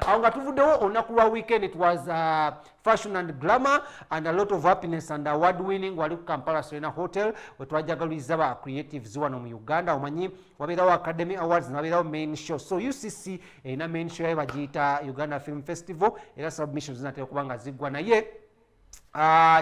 awo nga tuvuddewo olunaku lwa weekend. It was fashion and glamour and a lot of happiness and award winning. Wali ku Kampala Serena Hotel wetwajagaliza ba creatives wano mu Uganda. Omanyi wabeerawo Academy Awards nabeerawo main show. So UCC erina main show yayo bagiyita Uganda Film Festival era submissions zinatera okuba nga ziggwa naye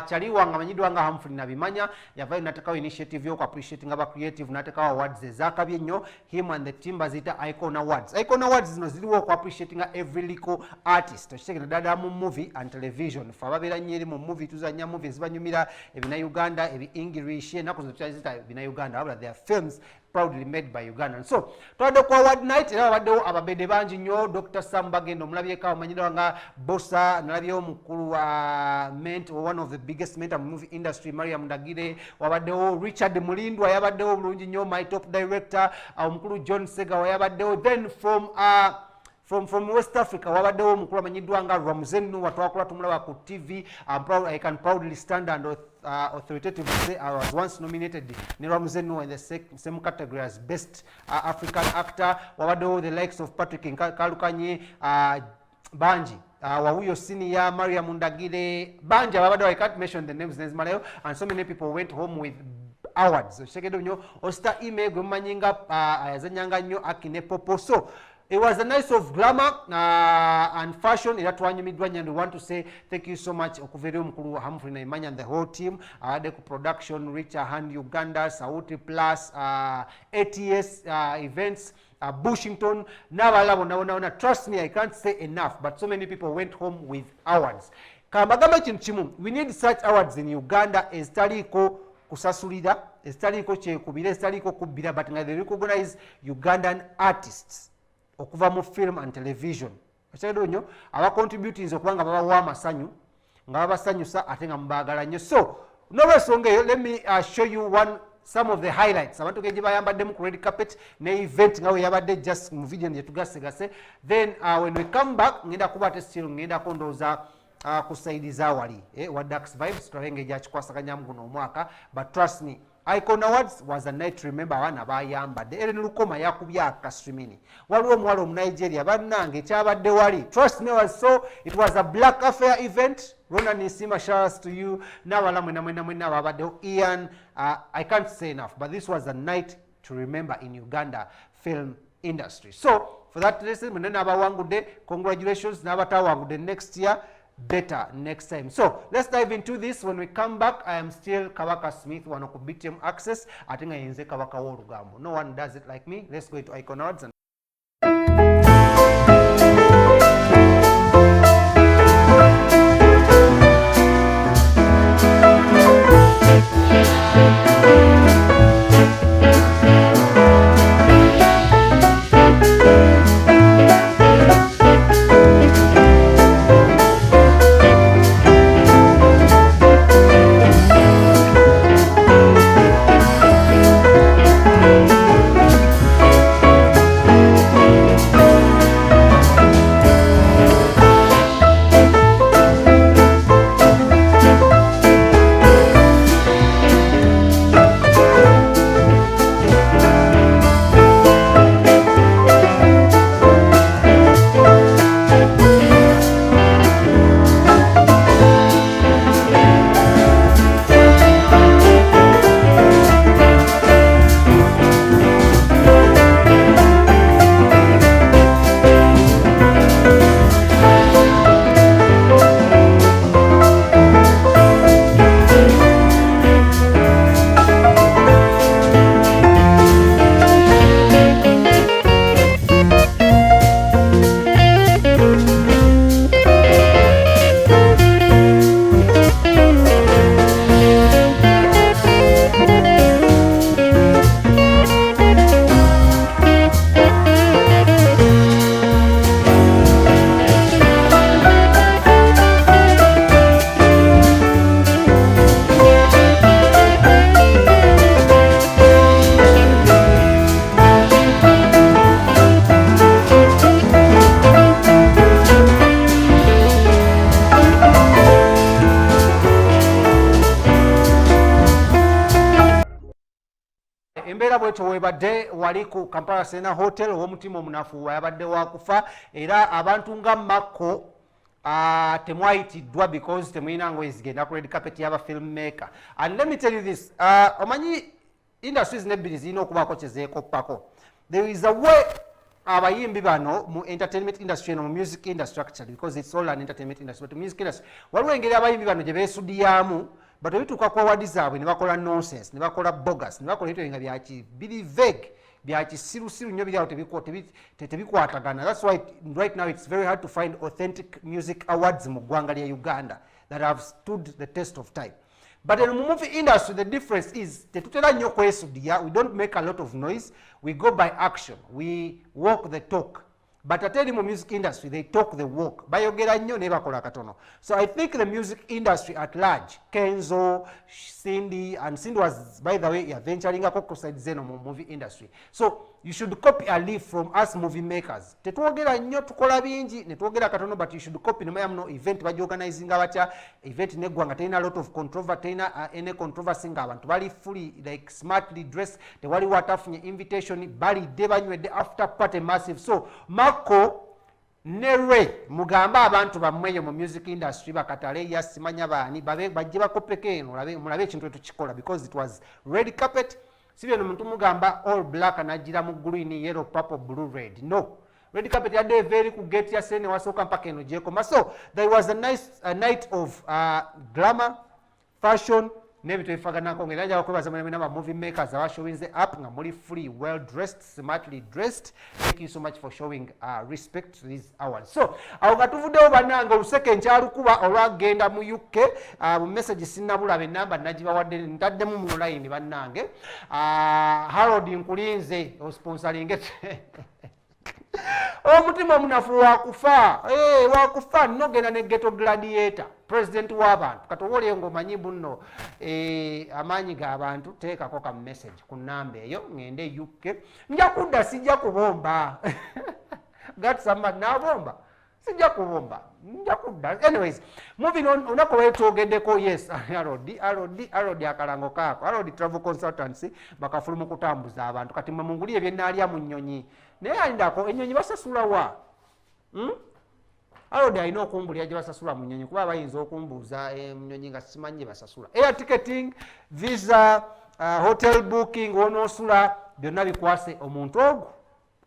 chaliwa nga manyiddwa nga Humphrey Nabimanya yavayo natekawo initiative y'oku appreciating aba creative natekawo awards ezakabye nnyo him and the team baziyita IKon Awards. IKon Awards zino ziriwo oku appreciating every local artist okitegera ddala mu movie and television fe ababeera nnyo eri mu movie tuzanya movie ezibanyumira ebina Uganda ebi English ennaku zino tukyaziyita ebina Uganda wabula they are films proudly made by Ugandans. So twabadde ku award night era babaddewo ababede bangi nnyo. Dr. Sam Bagendo omulabyeko omanyirwa nga Bossa, nalabyewo mukulu wa Ment, one of the biggest mentor movie industry, Mariam Ndagire, wabaddewo Richard Mulindwa yabaddewo bulungi nnyo, my top director omukulu John Sega yabaddewo. Then from West Africa wabaddewo omukulu amanyiddwa nga Ramzenu watwakula tumulaba ku TV. I can proudly stand and authoritatively say I was once nominated ne Ramzenu in the same category as best African actor. Wabaddewo the likes of Patrick Nkalukanyi, bangi Wawuyo Senior, Mariam Ndagire, bangi ababaddewo. I can't mention the names nezimalayo, and so many people went home with awards. Okitegedde nnyo Osta Ime gwe mumanyi nga yazanyanga nnyo Akine Popo. So it was a night of glamour and fashion. Era twanyumiddwa nnyo, and we want to say thank you so much okuva eri omukulu Humphrey Naimanya and the whole team. Adeku production, Richa Hand Uganda, Sauti Plus, ATS events, Bushington, n'abalala. Trust me, I can't say enough, but so many people went home with awards. Kambagamba kintu kimu, we need such awards in Uganda ezitaliiko kusasulira, ezitaliiko kyekubira, ezitaliiko kubbira, but nga they recognize Ugandan artists okuva mu film and television. Ekitegeddwa nnyo aba contributors okubanga babawa amasanyu nga babasanyusa ate nga mubaagala nnyo. So n'olwensonga eyo, let me show you some of the highlights abantu gye bayambaddemu ku red carpet ne event nga we yabadde just mu video gye tugasegase. Then when we come back ngenda kuba ate still ngenda kondooza ku side zawali wa Dax Vibes tulabe gyakikwasaganyamu guno omwaka, but trust me, IKon Awards was a night to remember. Abaana bayambadde. Eren Lukoma yakubye akasrimini. Waliwo omuwala Nigeria bannange ekyabadde wali. Trust me, it was a black affair event. Rona Nisima, shouts to you. N'abalala mwena babaddewo. Ian, I can't say enough, but this was a night to remember in Uganda film industry. So for that reason, mwenna abawangudde, congratulations. N'abatawangudde next year, better next time. So let's dive into this. When we come back, I am still Kabaka Smith, one of BTM Access. I think I inze Kabaka Worugambo. No one does it like me. Let's go to IKon Awards. bwetyo webadde wali ku Kampala Serena Hotel ow'omutima omunafu wayabadde wakufa era abantu nga Mako temwayitiddwa because temulina ngoye zigenda ku red carpet y'aba filmmaker. And let me tell you this, omanyi industries n'ebbiri zirina okubaako kye zeekoppako. There is a way abayimbi bano mu entertainment industry no mu music industry actually, because it's all an entertainment industry, but music industry waliwo engeri abayimbi bano gye beesuddiyamu, but ebituuka ku awards zaabwe ne bakola nonsense, ne bakola bogus, ne bakola ebintu nga biri vague, bya kisirusiru nnyo biri awo tebikwatagana. That's why right now it's very hard to find authentic music awards mu ggwanga lya Uganda that have stood the test of time. But in the movie industry, the difference is tetutera nnyo kwesuddiya. We don't make a lot of noise. We go by action. We walk the talk. But ate eri mu music industry, they talk the walk. Bayogera nnyo ne bakola katono. So I think the music industry at large, Kenzo, Cindy, and Cindy was, by the way, venturing across zeno mu movie industry. So you should copy a leaf from us movie makers. Tetwogera nnyo tukola bingi, ne twogera katono, but you should copy. No no event bagyorganizinga batya, event neggwanga terina a lot of controversy, terina any controversy ng'abantu bali fully like smartly dressed, tewali watafunye invitation, balidde banywedde after party massive. So Mako Nere mugamba abantu bammweyo mu music industry bakatale yasimanya baani bajje bakopeko eno mulabe ekintu etukikola, because it was red carpet. Sibyo omuntu mugamba all black anagira mu green, yellow, purple, blue, red. No, red carpet yadde very ku gate ya sene wasooka mpaka eno gyekoma. So there was a night of glamour, fashion, n'ebintu ebifaganako. Ngera njagala kwebaza mwena movie makers showing the up nga muli free, well dressed, smartly dressed. Thank you so much for showing respect to these awards. So awo nga tuvuddewo bannange oluseke nkyalukuba olwagenda mu UK. Mu message sinnabulaba enamba nagibawadde ntaddemu mu line bannange. Harold nkulinze osponsoring omutima omunafu wakufa, wakufa nogenda ne ghetto gladiator president w'abantu katowoleyo ng'omanyi bunno amaanyi g'abantu teekako ka message ku nnamba eyo ngende UK. Nja kudda sijja kubomba gatsamba nabomba sijja kubomba nja kudda. Anyways, moving on, onako wetwogeddeko. Yes, Harold akalango kaako, Harold Travel Consultancy bakafulumu kutambuza abantu. Kati mwe mungulire byennaalya mu nnyonyi naye alindako ennyonyi basasula wa? Harold alina okumbulira gye basasula mu nnyonyi kuba bayinza okumbuuza ennyonyi nga simanyi basasula. Air ticketing, visa, hotel booking, onoosula byonna bikwase omuntu ogwo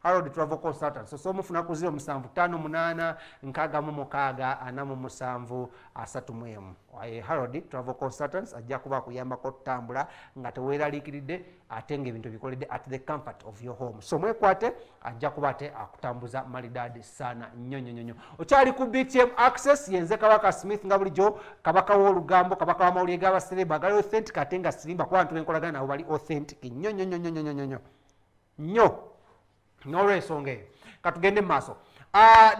Harold Travel Consultants. So mufuna ku 0758 646 47 Harold Travel Consultants ajja kuba kuyambako tutambula nga teweeraliikiridde ate ng'ebintu bikoledde at the comfort of your home. So mwekwate ajja kuba ate akutambuza malidadi sana nnyo. Okyali ku BTM Access, yenze Kabaka Smith nga bulijjo, kabaka w'olugambo, kabaka w'amawulire g'abasereba bagali authentic ate nga sirimba kuba abantu benkolagana nabo bali authentic nnyo. N'olwensonga eyo katugende mu maaso.